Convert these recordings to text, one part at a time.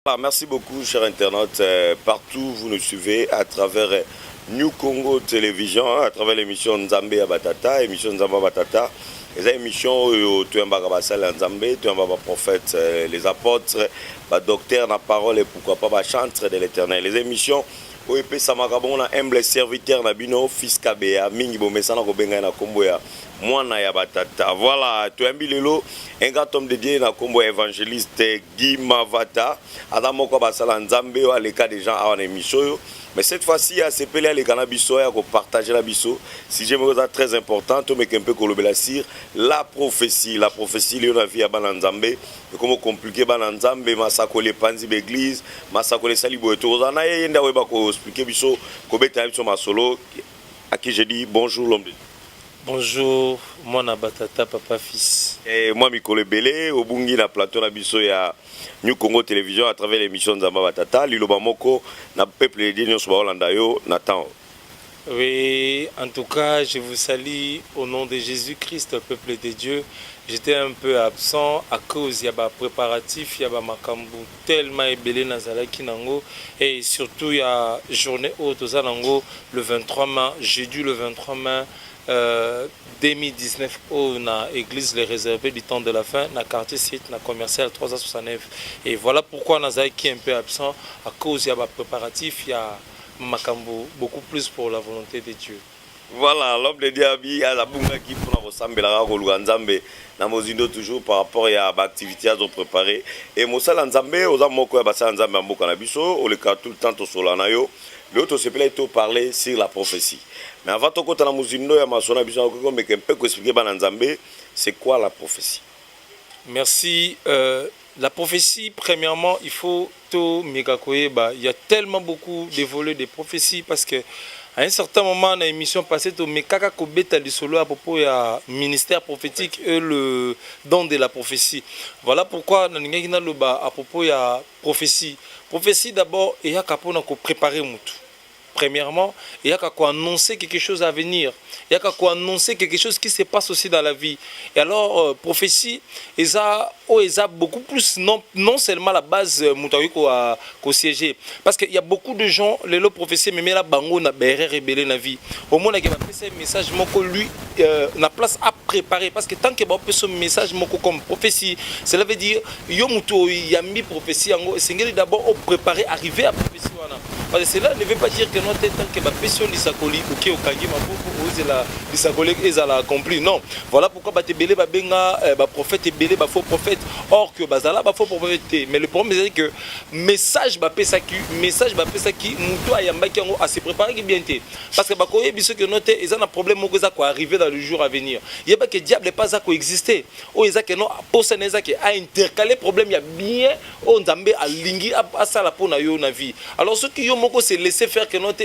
Merci beaucoup, chers internautes. Partout, vous nous suivez à travers New Congo Télévision, à travers l'émission Nzambe Abatata, émission Nzambe Abatata. Les émissions tu es un Nzambe, tu es un prophète, les apôtres, docteur, la parole et pourquoi pas chantre de l'éternel. Les émissions où il Samakabon, humble serviteur, Nabino, fils Kabea, Mingi Bomesana, Robenga, na Komboya, Mwana Yabatata. Voilà, tu es un bilelo, un grand homme de Dieu, na Kombo évangéliste Guy Mavata, Adamo Kabasala Nzambe, à l'écart des gens à l'émission. Mais cette fois-ci, à ces les cannabis, à partager la biso. Si j'aime ça très important, tu me un peu colobelasir la prophétie, il y a vie à Bananzambe, et comment compliqué Bananzambe, massacre les panzi d'église, massacre les salibo et tout. On a yenda weba ko expliquer biso, ko beta biso masolo, à qui j'ai dit bonjour l'homme de Dieu. Bonjour, moi Nabatata, papa fils. Et moi Mikole Belé, au Bungi na plateau na biso ya New Congo Télévision à travers l'émission Nzamba Batata, Liloba Moko, na peuple de Dieu sur Hollanda yo, Nathan. Oui, en tout cas, je vous salue au nom de Jésus-Christ, peuple de Dieu. J'étais un peu absent à cause il y a des préparatifs, il y a des makambu tellement ébélé Nazalaki Nango et surtout il y a journée haute aux Anango le 23 mai, jeudi le 23 mai 2019 où na église les réservés du temps de la fin na quartier site na commercial 369 et voilà pourquoi Nazalaki est un peu absent à cause il y a des préparatifs, il y a makambu beaucoup plus pour la volonté de Dieu. Voilà, l'homme de Diaby à la bunga qui pour ressembler à la Nzambe na mozindo toujours par rapport à l'activité à préparer et Mosala Nzambe aux amoko ya basa Nzambe mboka na biso au le cas tout le temps to solana yo l'autre se plaît tout parler sur la prophétie. Mais avant de côté na mozindo ya masona biso ko mais un peu expliquer ba Nzambe c'est quoi la prophétie. Merci. La prophétie, premièrement, il faut tout mégakoye. Il y a tellement beaucoup de volets de prophétie parce que à un certain moment, dans l'émission passée, tout mekaka kobeta du solo à propos du ministère prophétique et le don de la prophétie. Voilà pourquoi dans à propos de la prophétie. Prophétie d'abord, il y a qu'à préparer mutu. Premièrement, il y a qu'à annoncer quelque chose à venir. Il y a qu'à annoncer quelque chose qui se passe aussi dans la vie. Et alors, prophétie, ils ont beaucoup plus, non seulement la base qu'au siéger. Parce qu'il y a beaucoup de gens, les prophéties, mais la bango na berre rebelle na vie. Au moins, il y a un message lui, na place à préparer. Parce que tant que vous avez un message comme prophétie, cela veut dire, il y a mis prophétie, c'est d'abord préparer, arriver à prophétie. Parce que cela ne veut pas dire que nous tant que la personne l'isakoli ou qui au kangi ma l'isakoli ils a accompli. Non. Voilà pourquoi batebele ba benga ba prophète et belé ba faux prophète. Or que bazala ba faux prophète. Mais le problème c'est que message ba pesa qui muto ayamba qui a se préparer bien té. Parce que ba koye biso que note ils ont un problème ko za ko arriver dans le jour à venir. Il y a pas que diable pas ça ko exister. O ils a que non posa neza que a intercaler problème il y a bien on Nzambe a lingi a sala pona yo na vie. Alors ceux qui moko se laisser faire que note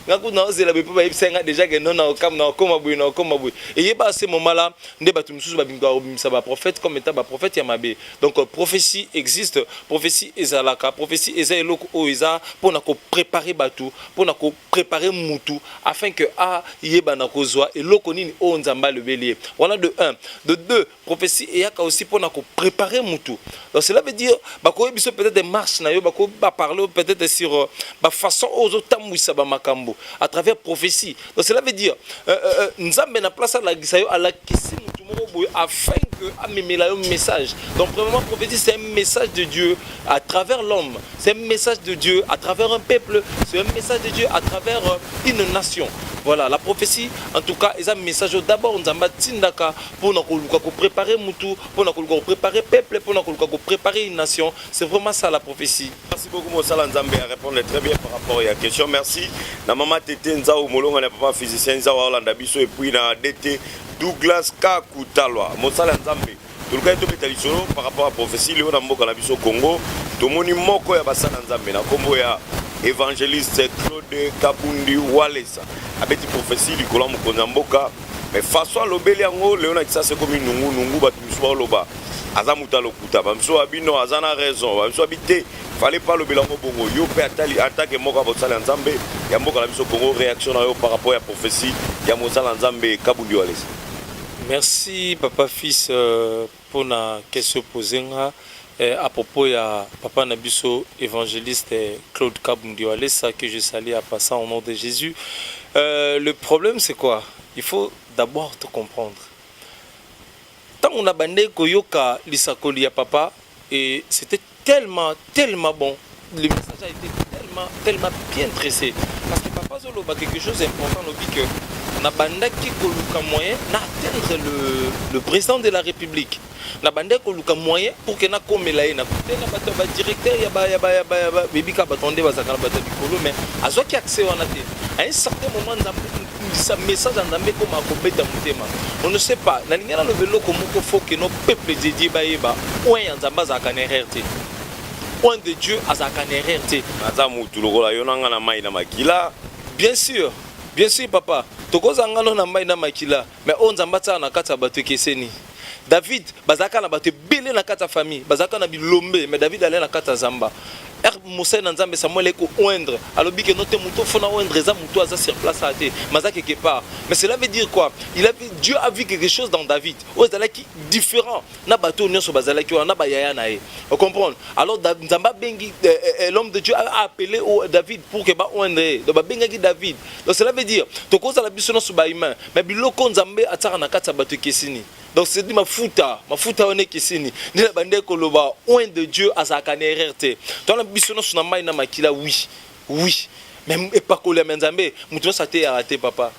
ngaku na ozela be pa yebisa déjà que non na okam na okoma boy na okoma boy et yeba à ce moment là nde batu msusu ba binga obimisa ba prophète comme état ba prophète ya mabe. Donc prophétie existe, prophétie ezalaka, prophétie eza eloko o eza pona ko préparer batu, pona ko préparer mutu afin que yeba na kozwa eloko nini o Nzamba le bélier. Voilà de 1. De 2, prophétie eyaka aussi pona ko préparer mutu. Donc cela veut dire ba ko biso peut-être des marches na yo ba ko ba parler peut-être sur ba façon aux autres makambo à travers prophétie. Donc cela veut dire Nzambe na place à la kisi afin que amemela un message. Donc premièrement prophétie c'est un message de Dieu à travers l'homme, c'est un message de Dieu à travers un peuple, c'est un message de Dieu à travers une nation. Voilà, la prophétie, en tout cas, est un message d'abord, Nzamba Tindaka, pour nous préparer Moutou, pour nous préparer peuple, pour nous préparer une nation. C'est vraiment ça la prophétie. Merci beaucoup, Moussala Nzambe, à répondre très bien par rapport à la question. Merci. Na maman Tété Nzao Molonga, na papa physicien Nzao Hollanda Biso, et puis na DT Douglas Kakutalwa. Moussala Nzambe. Tout le cas est par rapport à la prophétie, Léon Namboka Nabiso Congo, tout le monde est mort à Bassana Nzambe, na Combo ya évangéliste Claude Kabundi Walesa. Avec une prophétie, du Kolam Konamboka, mais façon à l'obéliango, Léon a dit ça c'est comme une nungu, batumsoa loba. Azamuta lokuta, bamso abino, azana raison, bamso habité, fallait pas l'obéliango bongo, yo pe atali, attaque moka Botsala Nzambe, Yamboka Nabiso Congo, réaction par rapport à la prophétie, Yamosala Nzambe Kabundi Walesa. Merci papa fils pour la question posée. à propos de Papa Nabiso, évangéliste Claude Kabundio Alessa, que je salue à passant au nom de Jésus. Le problème, c'est quoi? Il faut d'abord te comprendre. Tant on a bandé Koyoka l'Isakoli à Papa, et c'était tellement bon. Le message a été tellement bien tressé. Parce que Papa Zolo a quelque chose d'important, que on a bandé qui a moyen d'atteindre le président de la République. Na bande ko luka moyen pour que na komela na kutena bato ba directeur ya ba bibika batonde bazakana bato bikolo mais azo ki accès wana te à un certain moment ça message ndambe ko makobeta mutema on ne sait pas na lingana le velo comme ko faut que nos peuples dédiés ba yeba oya nzamba za kanererte point de Dieu azaka nererte aza mutu lokola yonanga na mai na makila bien sûr papa tokozanga no na mai na makila mais on nzamba tsa na kata bato keseni David bazaka na bato belé na kata famille bazaka na bilombe mais David allait na kata zamba Moussa Nzambe Samuel eko oindre alors que notre mouton fona oindre za mouton aza sur place à té maza quelque part mais cela veut dire quoi Dieu a vu quelque chose dans David ozala qui différent na bato nyonso bazala ki na ba yaya na ye vous comprenez alors Nzamba bengi l'homme de Dieu a appelé David pour que ba oindre donc ba bengi David donc cela veut dire to koza la biso no suba humain mais biloko Nzambe ataka na kata bato kesini. Donc c'est dit mafuta on est kisini. Ni la bande koloba oin de Dieu à sa canererte. Dans la bisono suna mai na makila oui. Même et pas kolé menzambe, muto sa te arrêté papa.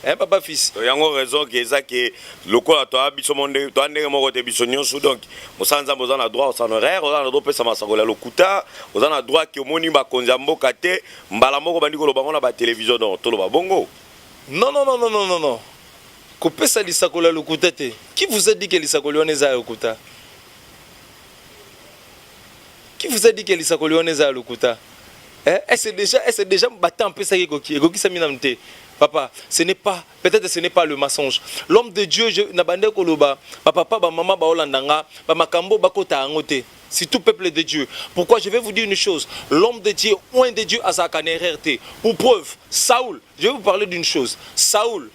Hein papa fils. Il y a une raison que ça que le quoi toi biso monde toi ndenge moko te bisonyo sou donc mosanza mozana droit au honoraire, on a droit pesa masakola lokuta, on a droit que moni ba konza mboka te, mbala moko bandi koloba ngona ba télévision non, to loba bongo. Non. Kopesa lisakola lokuta te. Qui vous a dit que lisakola on est à lokuta? Qui vous a dit que lisakola on est à lokuta? Est-ce déjà battant un peu ça qui est papa, peut-être ce n'est pas le mensonge. L'homme de Dieu, nabande koloba, papa, maman, baolandanga, makambo bakota angote. C'est tout peuple de Dieu. Pourquoi je vais vous dire une chose? L'homme de Dieu, oin de Dieu, a sa canererte. Pour preuve, Saoul, je vais vous parler d'une chose. Saoul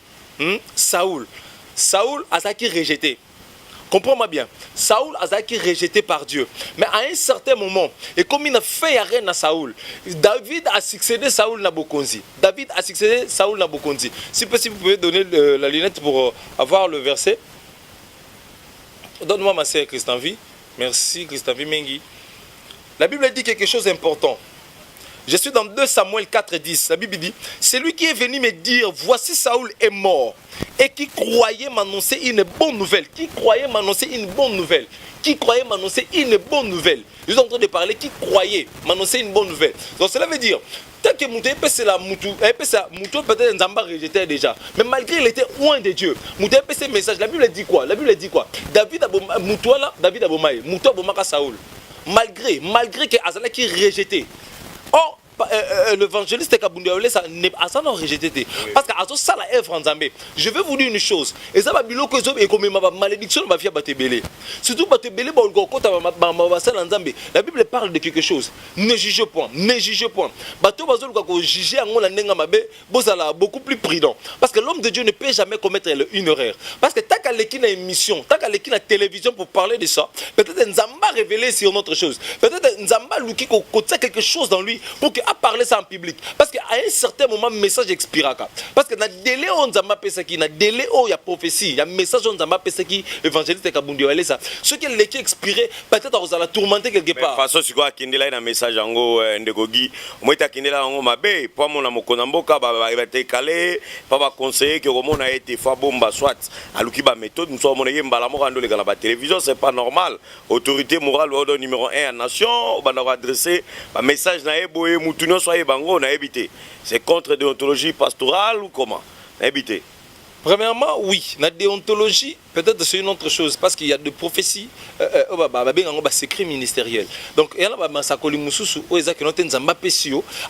a été rejeté. Comprends-moi bien. Saoul a été rejeté par Dieu. Mais à un certain moment, et comme il a fait reine à Saoul, David a succédé Saoul Nabokonzi. Si possible, vous pouvez donner la lunette pour avoir le verset. Donne-moi ma sœur Christian Vie. Merci Christian Vie Mengi. La Bible dit quelque chose d'important. Je suis dans 2 Samuel 4:10. La Bible dit, c'est lui qui est venu me dire, voici Saoul est mort. Et qui croyait m'annoncer une bonne nouvelle. Je suis en train de parler qui croyait m'annoncer une bonne nouvelle. Donc cela veut dire, tant que Mouté c'est la Moutou, peut-être Nzamba rejetait déjà. Mais malgré il était loin de Dieu. Mouté c'est message. La Bible dit quoi? David Abomaye, Moutou Abomaka Saoul. Malgré que Azala qui rejetait. Or, l'évangéliste Kabundia Alessa n'est pas rejeté. Parce qu'à ça la œuvre en Zambé. Je vais vous dire une chose. Et ça va bilo que et comme ma malédiction va faire batebele. Surtout batebele la Bible parle de quelque chose. Ne jugez point. Bato bazol ko juger en ngona nenga mabe, bozala beaucoup plus prudent. Parce que l'homme de Dieu ne peut jamais commettre une erreur. Parce que tant qu'à l'équipe émission, tant qu'à l'équipe télévision pour parler de ça, peut-être Nzamba révélé sur une autre chose. Peut-être Nzamba Luki ko quelque chose dans lui pour que à parler ça en public parce qu'à un certain moment le message expira parce que na délai on Nzamba pesaki na délai il y a prophétie il y a message on Nzamba pesaki évangéliste Kabundio Alessa ce qui est expiré peut-être on va tourmenter quelque part façon si quoi kindela na message ngo ndekogi moita kindela ngo mabe pour mon amokona mboka ba te calé pas ba conseiller que romo na été fa bomba soit aluki ba méthode nous sommes monnaie mbala mo rando le la télévision c'est pas normal autorité morale ordre numéro 1 en nation on va adresser un message na eboye mutunyo soyez bango na évité. C'est contre déontologie pastorale ou comment? Na évité. Premièrement, oui, la déontologie, peut-être c'est une autre chose, parce qu'il y a des prophéties, secret ministériel. Donc, il y a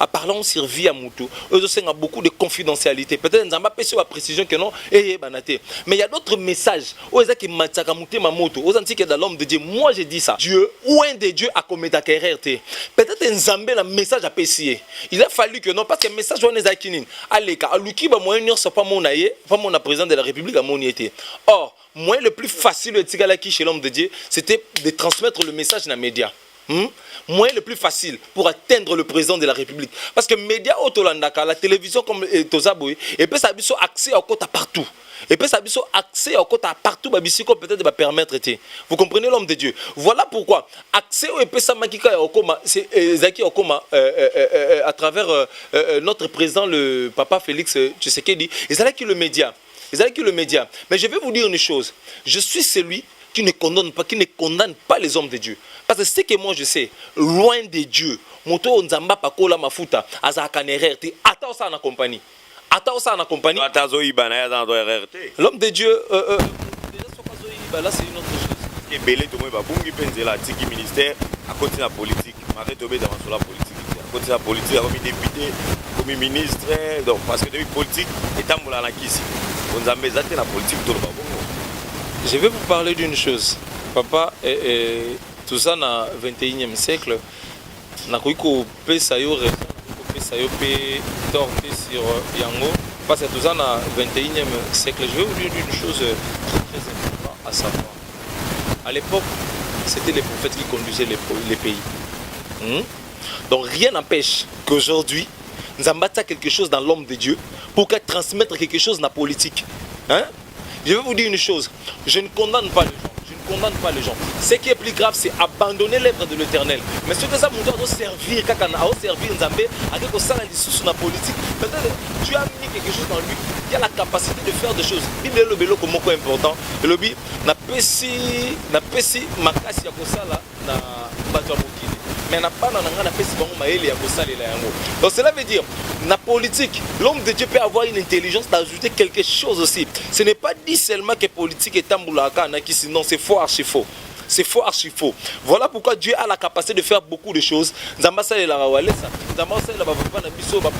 à parlant sur vie à Moutou, il y a beaucoup de confidentialité. Peut-être qu'il y a une précision que non, mais il y a d'autres messages. Peut-être que dans l'homme de Dieu, moi j'ai dit ça. Dieu, ouin de Dieu a commis ta carrière. Peut-être que Nzambé a un message à pécier. Il a fallu que non, parce que le message on est à Allez, à Luki, moi, pas mon président de la République à mon été. Or, moyen le plus facile de Tigalaki chez l'homme de Dieu, c'était de transmettre le message dans les médias. Moyen le plus facile pour atteindre le président de la République. Parce que les médias autolandaka, la télévision comme Tozaboui, et puis ça a besoin accès au côté partout. Et puis ça a besoin accès au côté partout, peut-être va permettre. Vous comprenez l'homme de Dieu. Voilà pourquoi accès au EPSA Makika Okoma, c'est Zaki Okoma à travers notre président le papa Félix Tshisekedi, ils allaient que le média. Mais je vais vous dire une chose. Je suis celui qui ne condamne pas les hommes de Dieu. Parce que ce que moi je sais, loin de Dieu, moto nzamba pakola mafuta azakanerere ata osa na compagnie. L'homme de Dieu là c'est une autre chose. Que belé to moi ba bungi penzela tiki ministère à côté de la politique. Maré tomber dans la politique. À côté de la politique comme député, comme ministre donc parce que depuis politique etambola na kisi. Nzamba ezate la politique to ba bongo. Je vais vous parler d'une chose. Papa, tout ça dans le 21e siècle, na koiko pesa yo torté sur Yango, parce que tout ça dans le 21e siècle, je vais vous dire une chose très importante à savoir. À l'époque, c'était les prophètes qui conduisaient les pays. Donc rien n'empêche qu'aujourd'hui, nous avons quelque chose dans l'homme de Dieu pour transmettre quelque chose dans la politique. Je vais vous dire une chose, je ne condamne pas les gens. Ce qui est plus grave, c'est abandonner l'œuvre de l'Éternel. Mais ce que ça doit servir, quand on a servi Nzambé, avec la politique, peut-être tu as mis quelque chose dans lui qui a la capacité de faire des choses. Il est le bélo comme important. Le lobby n'a pas si makasi ya kosala na bato mokili. Mais n'a pas na pesi bango maele ya kosalela yango. Donc cela veut dire la politique, l'homme de Dieu peut avoir une intelligence d'ajouter quelque chose aussi. Ce n'est pas dit seulement que politique est tamboulaka, sinon c'est faux, archi faux. C'est faux, archi faux. Voilà pourquoi Dieu a la capacité de faire beaucoup de choses. Zambasa et la Rawalesa. Zambasa et la Papa Nabiso va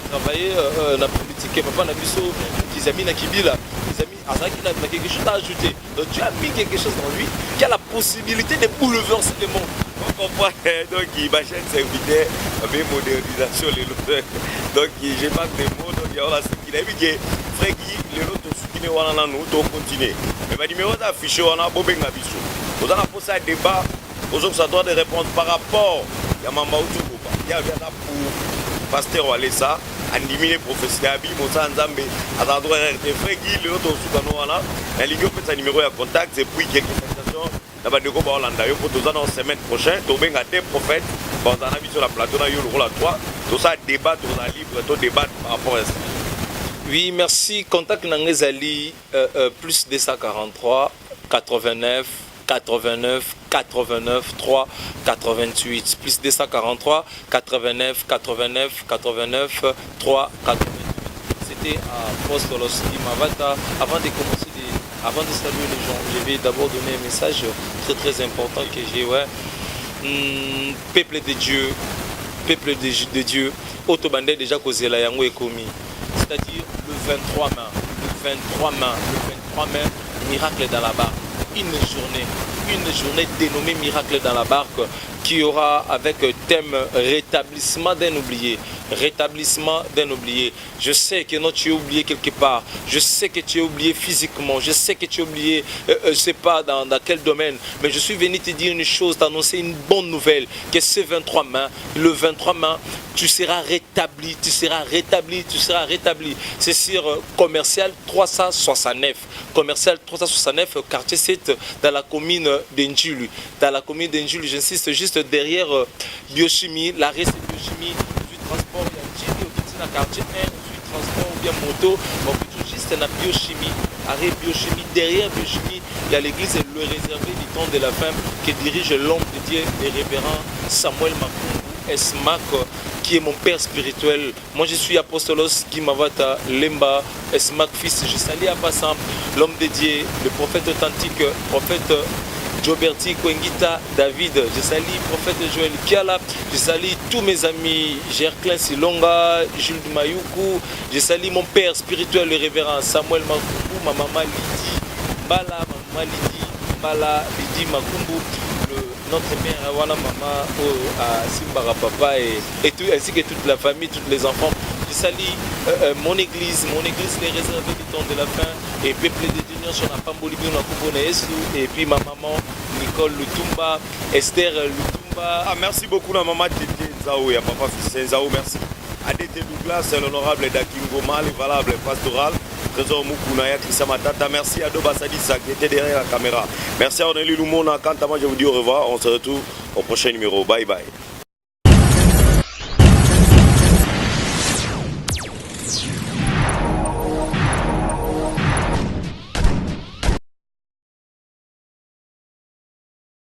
travailler dans la politique. Papa Nabiso, les amis Nakibila, les amis Azaki n'a quelque chose à ajouter. Donc Dieu a mis quelque chose dans lui qui a la possibilité de bouleverser le monde. On comprend, donc ma chaîne s'invitait à mes modernisations, donc je manque des mots, donc il y a ce qu'il a vu que frère Guy, les autres qui ne sont pas nous, donc continuer. Mais ma numéro d'affiché, on a Bobé Ngabiso. Vous avez posé un débat, aux autres, ça doit des réponses par rapport à Mamba Outukoba. Il y a pour Pasteur Walesa, Andimine Professeur Abi, Moussa Nzambe, à l'endroit de frère Guy, les autres Soukanoana, la ligne peut être numéro de contact, c'est puis quelques prestations. La semaine prochaine, tu as des prophètes, on a vu sur la plateau, on a 3, tout ça débat, tout ça libre, tout débat par rapport à ça. Oui, merci. Contact Nangezali, plus 243 89 89 89 3 88, plus 243 89 89 89 3 88. C'était à Postolos Imavata. Avant de saluer les gens, je vais d'abord donner un message très important que j'ai. Peuple de Dieu, Otobande déjà causé la yango ekomi. C'est-à-dire le 23 mai, miracle dans la barque. Une journée dénommée miracle dans la barque qui aura avec thème rétablissement d'un oublié. Je sais que non, tu es oublié quelque part. Je sais que tu es oublié physiquement. Je sais que tu es oublié, je ne sais pas dans quel domaine. Mais je suis venu te dire une chose, t'annoncer une bonne nouvelle. Que ce 23 mai, le 23 mai, tu seras rétabli. C'est sur commercial 369. Commercial 369, quartier 7, dans la commune d'Enjulu. J'insiste, juste derrière biochimie, l'arrêt c'est biochimie, transport, il y a un quartier 1, transport ou bien moto, donc juste la biochimie, arrêt biochimie, derrière biochimie, il y a l'église Le Réservé du temps de la fin qui dirige l'homme de Dieu, le révérend Samuel Makungu Esmak, qui est mon père spirituel. Moi je suis Apostolos Kimavata Lemba Esmak fils, je salue à passant l'homme de Dieu, le prophète authentique, prophète Joberti Kwengita David, je salue prophète Joël Kiala, je salue tous mes amis Gerclin Silonga, Jules Mayoukou, je salue mon père spirituel, le révérend Samuel Makumbu, ma maman Mbala Lidi Makumbu, notre mère Wana Mama à Simbara Papa et tout, ainsi que toute la famille, tous les enfants. je salue mon église est réservée du temps de la fin et peuple de Dieu sur la Pamboli et puis ma maman Nicole Lutumba, Esther Lutumba. Ah, merci beaucoup la maman Tété Nzao et papa fils Nzao, merci. ADT Douglas, l'honorable Dakingoma, le valable pastoral, Trésor Moukounaya, Christian Matata, merci à Doba Sadissa qui était derrière la caméra. Merci à Orneli Lumona, quant à moi je vous dis au revoir, on se retrouve au prochain numéro, bye bye.